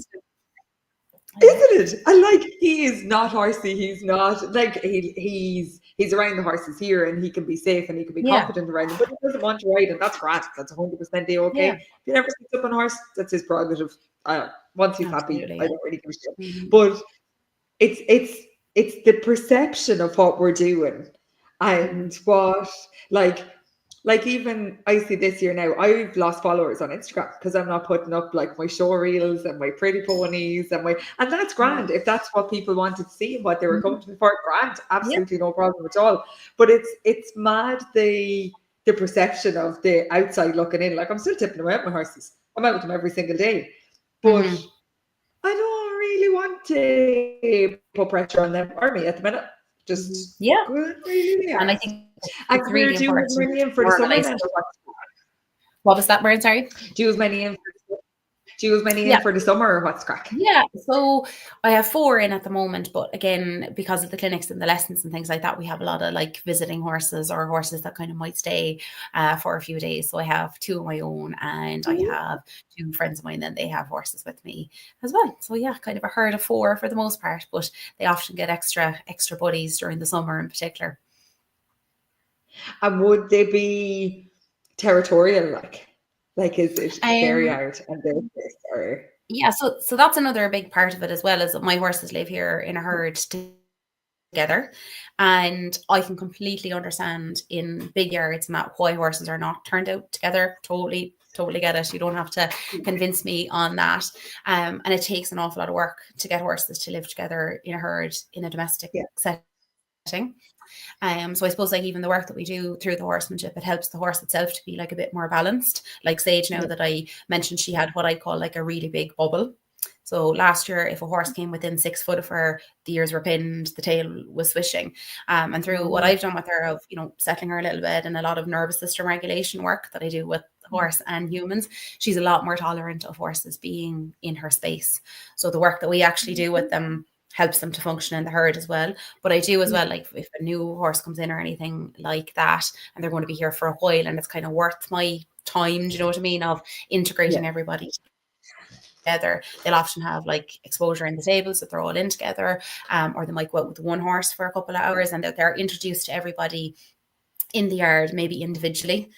isn't it? And like, he is not horsey. He's not like he's around the horses here, and he can be safe and he can be confident around them. But he doesn't want to ride, and that's grand. That's 100% okay. If he never sits up on a horse, that's his prerogative. Once he's happy, I don't really give a shit. But it's the perception of what we're doing, and what like even I see this year now, I've lost followers on Instagram because I'm not putting up like my show reels and my pretty ponies and that's grand. If that's what people wanted to see and what they were coming to me for, grand, absolutely no problem at all. But it's mad the perception of the outside looking in. Like, I'm still tipping them out my horses. I'm out with them every single day. But I don't really want to put pressure on them or me at the minute. Just really, and I think it's really important. Do you have many in for the summer then? What was that, Muireann? Sorry. Do you have many in for the summer, or what's crack? Yeah, so I have 4 in at the moment, but again, because of the clinics and the lessons and things like that, we have a lot of like visiting horses, or horses that kind of might stay for a few days. So I have 2 of my own, and I have 2 friends of mine, and they have horses with me as well. So yeah, kind of a herd of 4 for the most part, but they often get extra buddies during the summer in particular. And would they be territorial, like is it their yard and their place, or? Yeah, so that's another big part of it as well, is that my horses live here in a herd together, and I can completely understand in big yards and that why horses are not turned out together. Totally get it. You don't have to convince me on that. And it takes an awful lot of work to get horses to live together in a herd in a domestic setting. So I suppose like even the work that we do through the horsemanship, it helps the horse itself to be like a bit more balanced. Like Sage, now that I mentioned, she had what I call like a really big bubble. So last year, if a horse came within 6 foot of her, the ears were pinned, the tail was swishing. And through what I've done with her of, you know, settling her a little bit and a lot of nervous system regulation work that I do with horse and humans, she's a lot more tolerant of horses being in her space. So the work that we actually do with them helps them to function in the herd as well. But I do as well, like if a new horse comes in or anything like that, and they're going to be here for a while, and it's kind of worth my time, do you know what I mean, of integrating everybody together. They'll often have like exposure in the stables that they're all in together, or they might go out with one horse for a couple of hours, and they're introduced to everybody in the yard, maybe individually,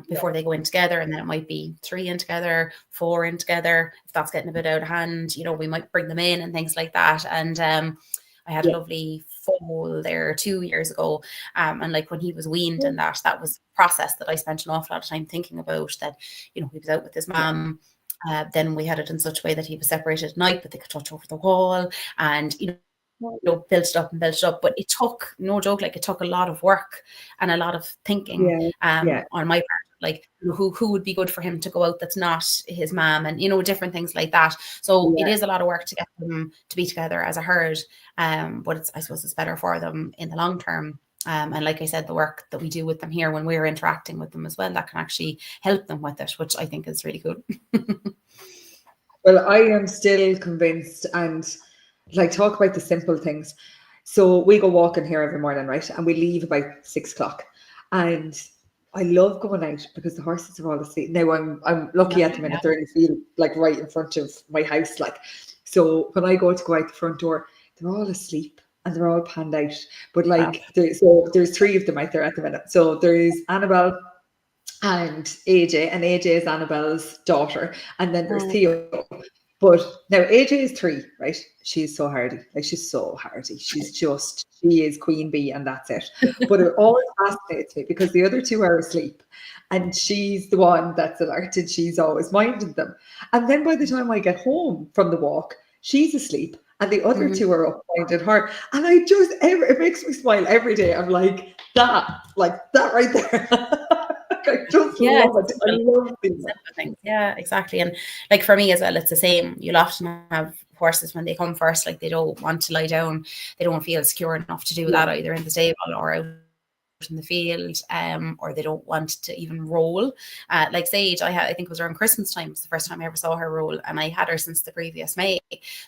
before they go in together. And then it might be 3 in together, 4 in together. If that's getting a bit out of hand, you know, we might bring them in and things like that. And I had a lovely foal there 2 years ago. And like when he was weaned and that was a process that I spent an awful lot of time thinking about, that, you know, he was out with his mom. Then we had it in such a way that he was separated at night, but they could touch over the wall, and, you know, built it up. But it took, no joke, like it took a lot of work and a lot of thinking on my part, like who would be good for him to go out that's not his mom, and, you know, different things like that. So it is a lot of work to get them to be together as a herd, but I suppose it's better for them in the long term. And like I said, the work that we do with them here when we're interacting with them as well, that can actually help them with it, which I think is really cool. Well, I am still convinced, and like, talk about the simple things. So we go walking here every morning, right? And we leave about 6 o'clock. And I love going out because the horses are all asleep. Now I'm lucky at the minute they're in the field, like right in front of my house. Like, so when I go out the front door, they're all asleep and they're all panned out. But like, there's 3 of them out there at the minute. So there's Annabelle and AJ is Annabelle's daughter, and then there's Theo. But now AJ is 3, right? She's so hardy. Like, she's so hardy. She is queen bee, and that's it. But it always fascinates me because the other 2 are asleep, and she's the one that's alert, and she's always minding them. And then by the time I get home from the walk, she's asleep, and the other 2 are up minding her. And it makes me smile every day. I'm like that right there. I just love it. I love these things. Yeah, exactly. And like for me as well, it's the same. You'll often have horses when they come first, like they don't want to lie down. They don't feel secure enough to do that either in the stable or out in the field, or they don't want to even roll. Like Sage, I think it was around Christmas time, was the first time I ever saw her roll, and I had her since the previous May.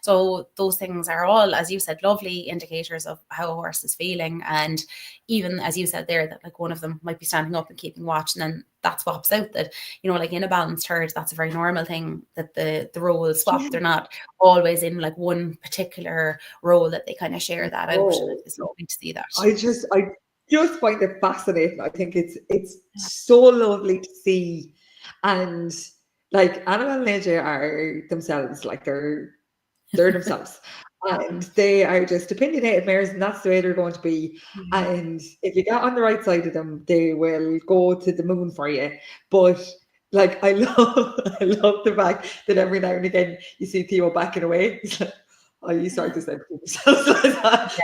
So those things are all, as you said, lovely indicators of how a horse is feeling. And even as you said there, that like one of them might be standing up and keeping watch, and then that swaps out. That, you know, like in a balanced herd, that's a very normal thing, that the roles swap. They're not always in like one particular role, that they kind of share that out. And it's lovely to see that. I just find it fascinating. I think it's so lovely to see. And like, Annabelle and AJ are themselves, like they're themselves. And they are just opinionated mares, and that's the way they're going to be. And if you get on the right side of them, they will go to the moon for you. But like, I love the fact that every now and again you see Theo backing away. He's like, oh, you start to say yourself like that.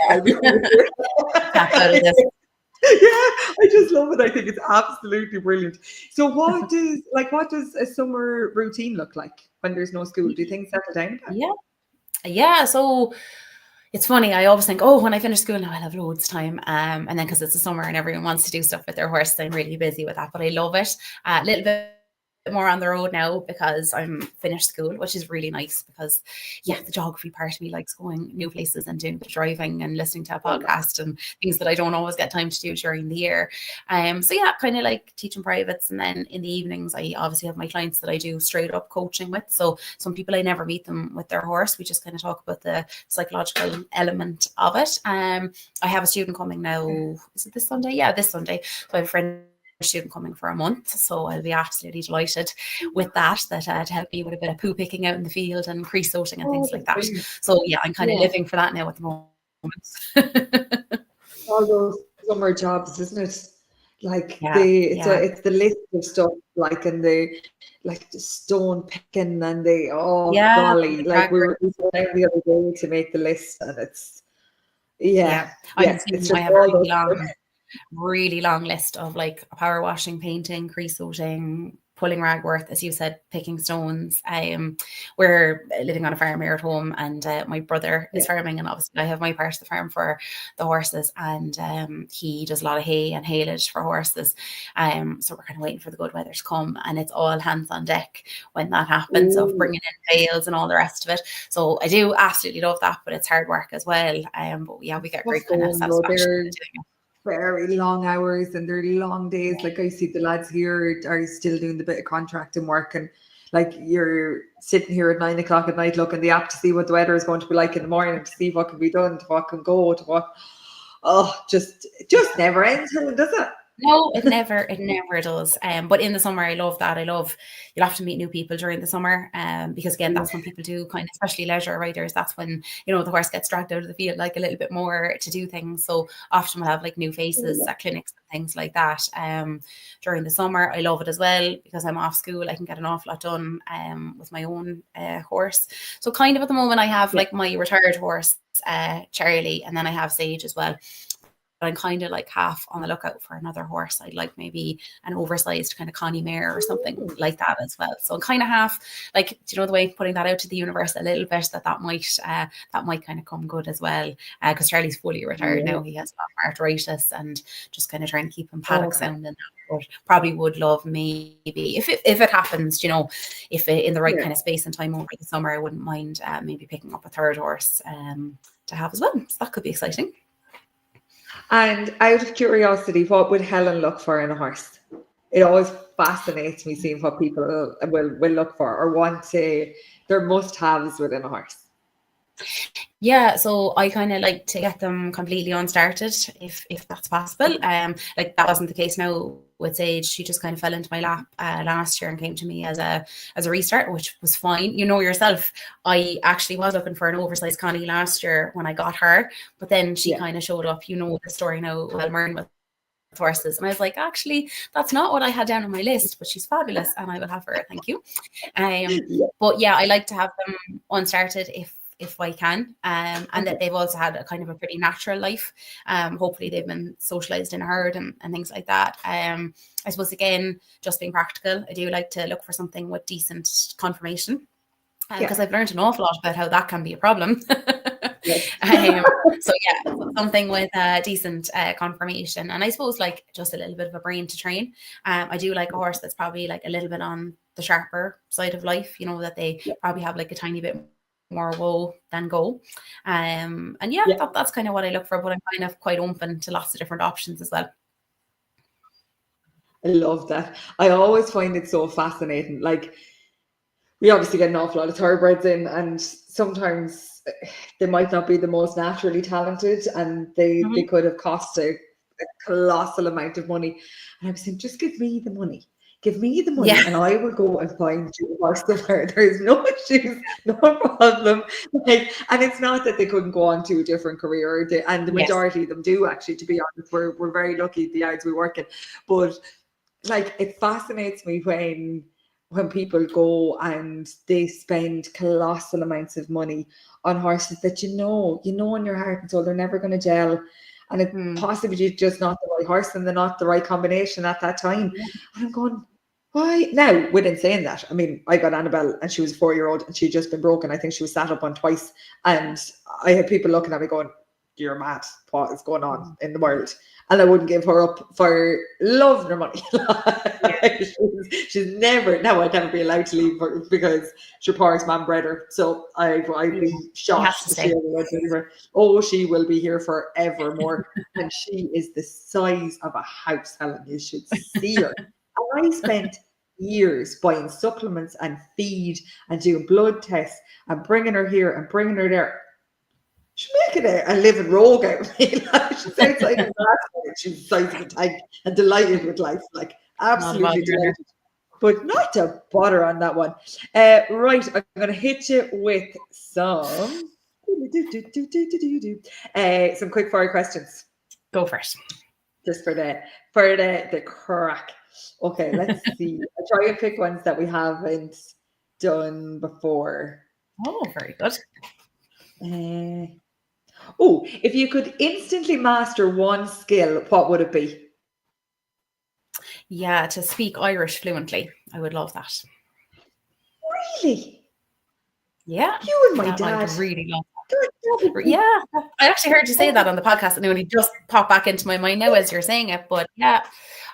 Yeah, I just love it. I think it's absolutely brilliant. So what does a summer routine look like when there's no school? Do things settle down? Yeah. So it's funny. I always think, oh, when I finish school now, I'll have loads of time. And then because it's the summer and everyone wants to do stuff with their horse, I'm really busy with that. But I love it. A little bit more on the road now because I'm finished school, which is really nice, because the geography part of me likes going new places and doing the driving and listening to a podcast and things that I don't always get time to do during the year. So yeah, kind of like teaching privates, and then in the evenings I obviously have my clients that I do straight up coaching with. So some people, I never meet them with their horse, we just kind of talk about the psychological element of it. I have a student coming now, is it this Sunday? Yeah, this Sunday. So I have a friend student coming for a month, so I'll be absolutely delighted with that to help me with a bit of poo picking out in the field and creosoting and things like that. So yeah, I'm kind of living for that now at the moment. All those summer jobs, isn't it? Like it's the list of stuff, like, and the stone picking and golly, like we were down the other day to make the list, and it's it's just I have a really long list of like power washing, painting, creosoting, pulling ragworth, as you said, picking stones. We're living on a farm here at home, and my brother is farming, and obviously I have my part of the farm for the horses, and he does a lot of hay and haylage for horses. So we're kind of waiting for the good weather to come, and it's all hands on deck when that happens, of bringing in bales and all the rest of it. So I do absolutely love that, but it's hard work as well. But yeah, we get great kind of satisfaction doing it. Very long hours, and they're long days. Like, I see the lads here are still doing the bit of contracting work, and like, you're sitting here at 9 o'clock at night looking the app to see what the weather is going to be like in the morning, to see what can be done, to what can go, to what just never ends, does it? No, it never does. But in the summer, I love that. You'll have to meet new people during the summer, because again, that's when people do kind of, especially leisure riders, that's when, you know, the horse gets dragged out of the field like a little bit more to do things. So often we'll have like new faces at clinics and things like that. During the summer, I love it as well, because I'm off school, I can get an awful lot done with my own horse. So kind of at the moment I have like my retired horse, Charlie, and then I have Sage as well. I'm kind of like half on the lookout for another horse. I'd like maybe an oversized kind of Connemara or something like that as well. So I'm kind of half like, do you know, the way putting that out to the universe a little bit, that might kind of come good as well. Because Charlie's fully retired now. He has arthritis, and just kind of trying to keep him paddock sound, and but probably would love maybe if it happens, you know, if in the right kind of space and time over the summer, I wouldn't mind maybe picking up a third horse to have as well. So that could be exciting. And out of curiosity, what would Helen look for in a horse? It always fascinates me seeing what people will look for or want to, their must-haves within a horse. Yeah, so I kind of like to get them completely unstarted if that's possible. Like that wasn't the case now with Sage. She just kind of fell into my lap last year and came to me as a restart, which was fine. You know yourself, I actually was looking for an oversized Connie last year when I got her, but then she kind of showed up. You know the story now, Muireann with horses, and I was like, actually, that's not what I had down on my list, but she's fabulous, and I will have her. Thank you. But yeah, I like to have them unstarted if I can, and that they've also had a kind of a pretty natural life. Hopefully they've been socialized in a herd and things like that. I suppose, again, just being practical, I do like to look for something with decent conformation, because I've learned an awful lot about how that can be a problem. So yeah, something with decent conformation, and I suppose like just a little bit of a brain to train. I do like a horse that's probably like a little bit on the sharper side of life, you know, that they probably have like a tiny bit more woe than go. And that's kind of what I look for, but I'm kind of quite open to lots of different options as well. I love that. I always find it so fascinating. Like, we obviously get an awful lot of thoroughbreds in, and sometimes they might not be the most naturally talented, and they could have cost a colossal amount of money. And I was saying, just give me the money. Give me the money, and I will go and find you a horse somewhere. There's no issues, no problem. Like, and it's not that they couldn't go on to a different career, and the majority of them do, actually, to be honest. We're very lucky, the yards we work in. But like, it fascinates me when people go and they spend colossal amounts of money on horses that you know in your heart and soul they're never going to gel, and it possibly just not the right horse and they're not the right combination at that time. And I'm going, why? Now, within saying that, I mean, I got Annabelle and she was a 4-year-old and she'd just been broken. I think she was sat up on twice, and I had people looking at me going, you're mad, what is going on in the world? And I wouldn't give her up for love nor money. She's never, now I can't be allowed to leave her because Shapar's man bred her. So I'd be shocked to see her. Oh, she will be here forevermore. And she is the size of a house, Helen. You should see her. And I spent years buying supplements and feed and doing blood tests and bringing her here and bringing her there. She's making a living rogue out of me. She's outside the basket. She's the size of a tank and delighted with life. Like, absolutely delighted. But not to bother on that one. Right, I'm going to hit you with some quick fire questions. Go first. Just for the crack. Okay, let's see. I'll try and pick ones that we haven't done before. Oh, very good. If you could instantly master one skill, what would it be? Yeah, to speak Irish fluently. I would love that. Really? Yeah. You and my dad. I'd really love that. Yeah. I actually heard you say that on the podcast, and it only just popped back into my mind now as you're saying it. But yeah,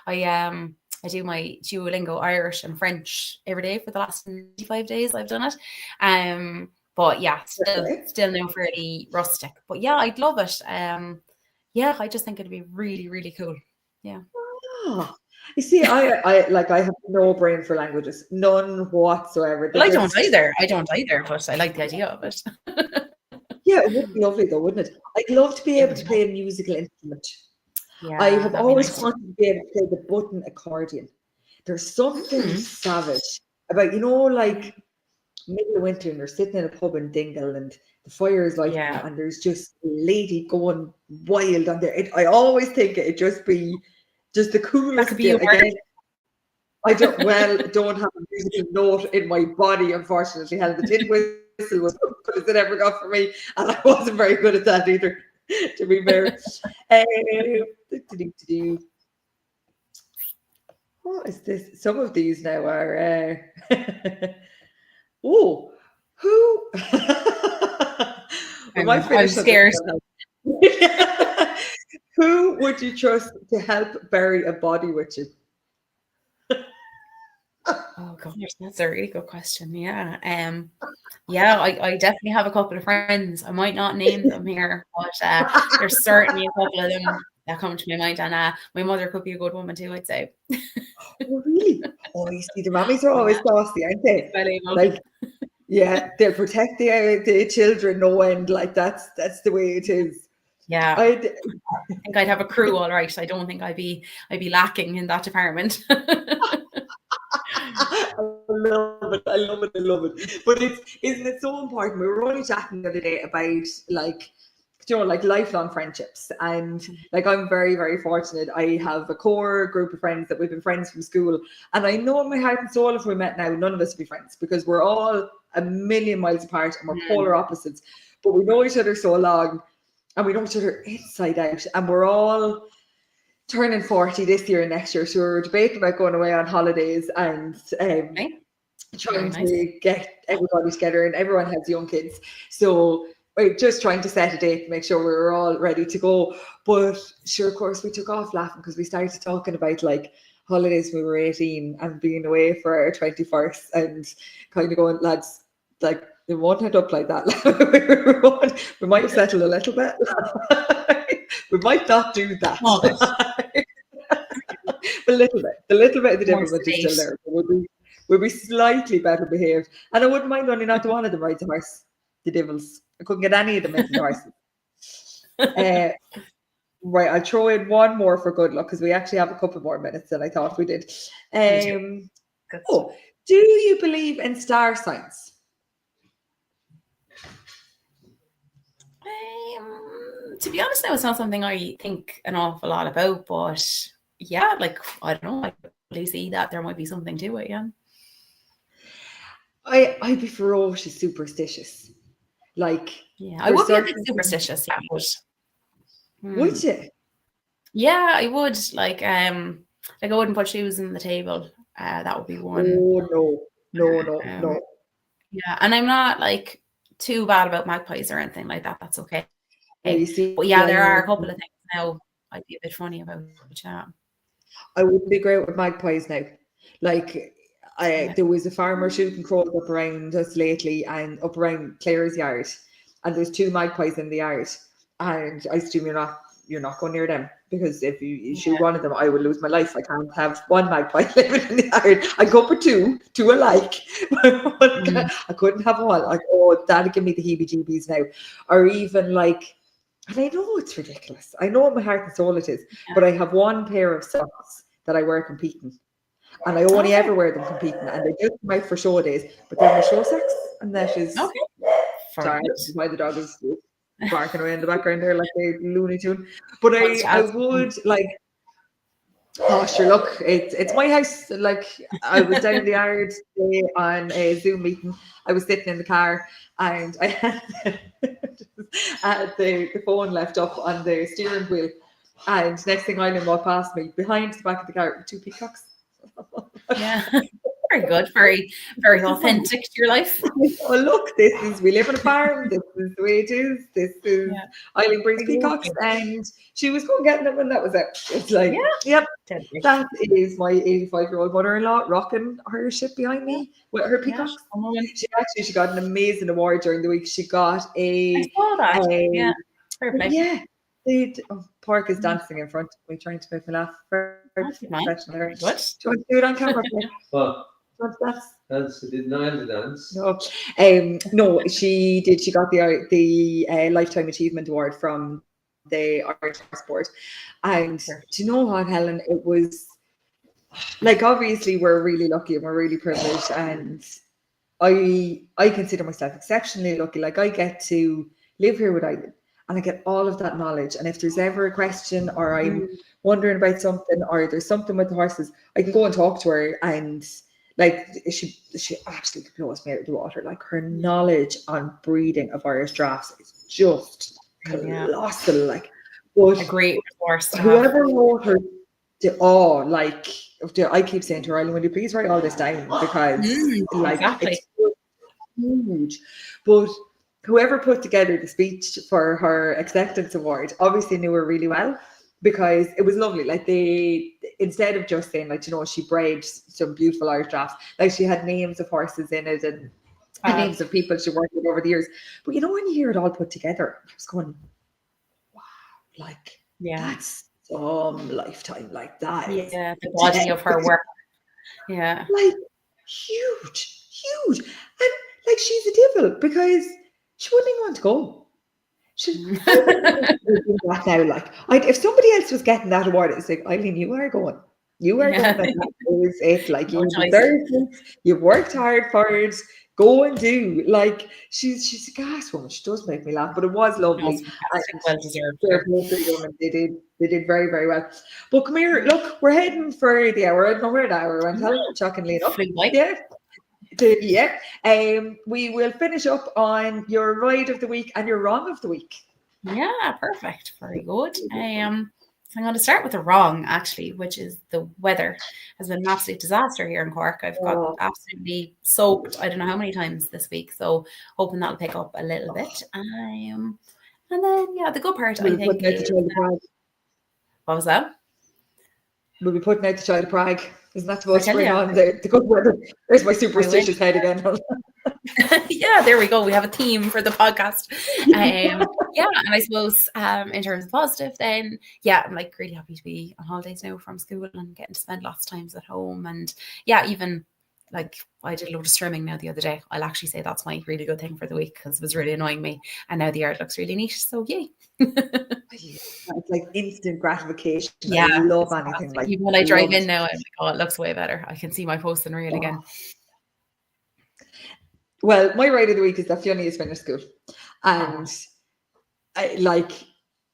I do my Duolingo Irish and French every day for the last 25 days I've done it. But yeah, still now fairly rustic. But yeah, I'd love it. I just think it'd be really, really cool. Yeah. Oh, you see, I have no brain for languages, none whatsoever. Well, I don't either, but I like the idea of it. Yeah, it would be lovely though, wouldn't it? I'd love to be able to play a musical instrument. Yeah, I have always wanted to be able to play the button accordion. There's something savage about, like, middle of winter and they're sitting in a pub in Dingle and the fire is lighting and there's just a lady going wild on there. I always think it'd just be just the coolest. That could be again, I don't have a musical note in my body, unfortunately. Helen, the tin whistle was good as it ever got for me, and I wasn't very good at that either. to be fair. What is this? Some of these now are. Oh, who? We might I'm finish on scared. this. Who would you trust to help bury a body with you? Oh gosh, that's a really good question. Yeah. Yeah, I definitely have a couple of friends. I might not name them here, but there's certainly a couple of them that come to my mind. And my mother could be a good woman too, I'd say. Oh, really? Oh, you see, the mummies are always Yeah. saucy, aren't they? Well, you know. Like, yeah, they'll protect the children no end. Like that's the way it is. Yeah. I'd, I think I'd have a crew all right. I don't think I'd be lacking in that department. I love it. But isn't it so important? We were only chatting the other day about like, you know, like lifelong friendships. And like, I'm very, very fortunate. I have a core group of friends that we've been friends from school. And I know in my heart and soul, if we met now, none of us would be friends because we're all a million miles apart and we're polar opposites. But we know each other so long and we know each other inside out. And we're all turning 40 this year and next year. So we're debating about going away on holidays and trying to get everybody together, and everyone has young kids. So we're just trying to set a date, make sure we're all ready to go. But sure, of course, we took off laughing because we started talking about like holidays when we were 18 and being away for our 21st and kind of going, lads, like it won't end up like that. We might have settled a little bit. We might not do that. A little bit. The little bit of the difference is still there. We'll be slightly better behaved. And I wouldn't mind only not one of them rides a horse. The devils. I couldn't get any of them into the horses. Right, I'll throw in one more for good luck because we actually have a couple more minutes than I thought we did. Do you believe in star signs? To be honest, now it's not something I think an awful lot about, but yeah, like I don't know, I really see that there might be something to it. Yeah, I'd be ferocious superstitious. Like, yeah, I would be a bit superstitious. Yeah, but would you? Yeah, I would. Like I wouldn't put shoes on the table. That would be one. Oh no. Yeah, and I'm not like too bad about magpies or anything like that. That's okay. Well, you see, but yeah, there are a couple of things now I'd be a bit funny about. Yeah. I wouldn't be great with magpies now. Like, there was a farmer shooting crows up around us lately and up around Claire's yard, and there's 2 magpies in the yard, and I assume you're not going near them because if you shoot one of them, I would lose my life. I can't have one magpie living in the yard. I go for two alike. I couldn't have one. Like, oh, that'd give me the heebie-jeebies now. Or even like, and I know it's ridiculous. I know in my heart and soul it is, but I have one pair of socks that I wear competing. And I only ever wear them competing, and they just come out for show days, but they're my show socks, and that is sorry, why the dog is barking away in the background there like a Looney Tune. But I would like, oh sure, look, it's my house. Like, I was down in the yard today on a Zoom meeting. I was sitting in the car and I had the phone left up on the steering wheel, and next thing I know, walked past me behind the back of the car with 2 peacocks. Yeah. Very good, very, very authentic to your life. Oh look, we live on a farm, this is the way it is, this is Eileen brings peacocks, and she was going getting them and that was it. It's like, yep, that is my 85-year-old mother-in-law rocking her shit behind me with her peacocks. She got an amazing award during the week. She got I saw that. Park is dancing in front of me, trying to make me laugh. Very professional. Very good. Do you want to do it on camera? What? Dance? Did Niall dance? No, she did. She got the Lifetime Achievement Award from the Irish Sport. And do you know what, Helen? It was like, obviously we're really lucky and we're really privileged, and I consider myself exceptionally lucky. Like, I get to live here with Eileen, and I get all of that knowledge. And if there's ever a question, or I'm wondering about something, or there's something with the horses, I can go and talk to her, and like, she absolutely blows me out of the water. Like, her knowledge on breeding of Irish drafts is just colossal, like. But A great resource to have. whoever wrote her, I keep saying to her, Eileen, will you please write all this down, because Exactly. it's huge. But whoever put together the speech for her acceptance award obviously knew her really well, because it was lovely. Like, they, instead of just saying, like, she bred some beautiful Irish drafts, like, she had names of horses in it and names of people she worked with over the years. But when you hear it all put together, I was going, wow, like, that's some lifetime, like that. Yeah, the body of her work. Yeah. Like, huge. And like, she's a devil, because she wouldn't even want to go. That now, like, if somebody else was getting that award, it's like, Eileen, you are going. You are going. That is it. Like, you deserve it. You've worked hard for it. Go and do. Like, she's a gas woman. She does make me laugh, but it was lovely. Well deserved. They did very, very well. But come here, look, we're heading for the hour. I don't know where the hour went. Shockingly enough. We will finish up on your ride of the week and your wrong of the week. Yeah, perfect. Very good. I'm going to start with the wrong, actually, which is the weather has been an absolute disaster here in Cork. I've got absolutely soaked, I don't know how many times this week, so hoping that'll pick up a little bit. And then, the good part, I think, is... What was that? We'll be putting out the Child of Prague. Isn't that supposed to bring on the good weather? There's my superstitious head again. Yeah, there we go. We have a theme for the podcast. And I suppose in terms of positive, then I'm like really happy to be on holidays now from school and getting to spend lots of times at home. And even like I did a load of swimming now the other day. I'll actually say that's my really good thing for the week, because it was really annoying me. And now the yard looks really neat. So yay. It's like instant gratification. I love anything like even when I drive in now, I'm like, oh, it looks way better. I can see my post and reel again. Well, my ride of the week is that Fiona has finished school, and I love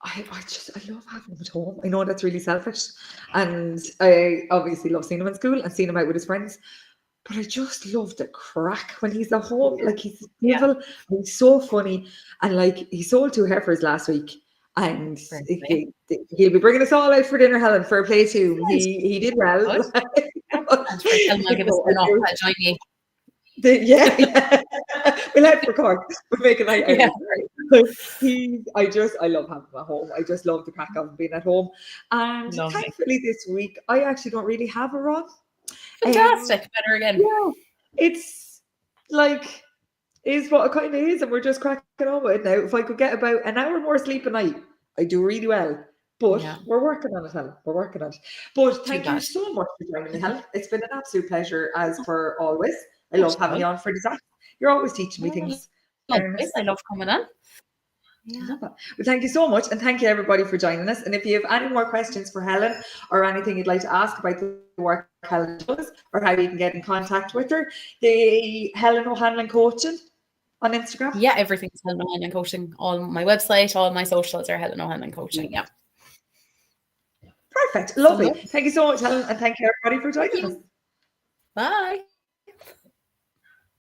having him at home. I know that's really selfish, and I obviously love seeing him in school and seeing him out with his friends. But I just love the crack when he's at home. Like, he's evil, he's so funny, and like, he sold 2 heifers last week. And he'll be bringing us all out for dinner, Helen, for a play too. He did well. I'll give us an join me. We'll head for Cork. We'll make a night out of it. I love having him at home. I just love the crack of him being at home. And thankfully this week, I actually don't really have a wrong. Fantastic. Better again. Yeah. It's like, is what it kind of is, and we're just cracking on with it now. If I could get about an hour more sleep a night, I do really well. But we're working on it, Helen. We're working on it. But thank you so much for joining me, Helen. It's been an absolute pleasure, as per always. I love having you on for dessert. You're always teaching me things. I love coming on. I love it. Well, thank you so much, and thank you everybody for joining us. And if you have any more questions for Helen, or anything you'd like to ask about the work Helen does, or how you can get in contact with her, the Helen O'Hanlon Coaching on Instagram. Yeah, everything's Helen O'Hanlon Coaching. All my website, all my socials are Helen O'Hanlon Coaching. Yeah. Perfect. Lovely. Thank you so much, Helen, and thank you everybody for joining us. Bye.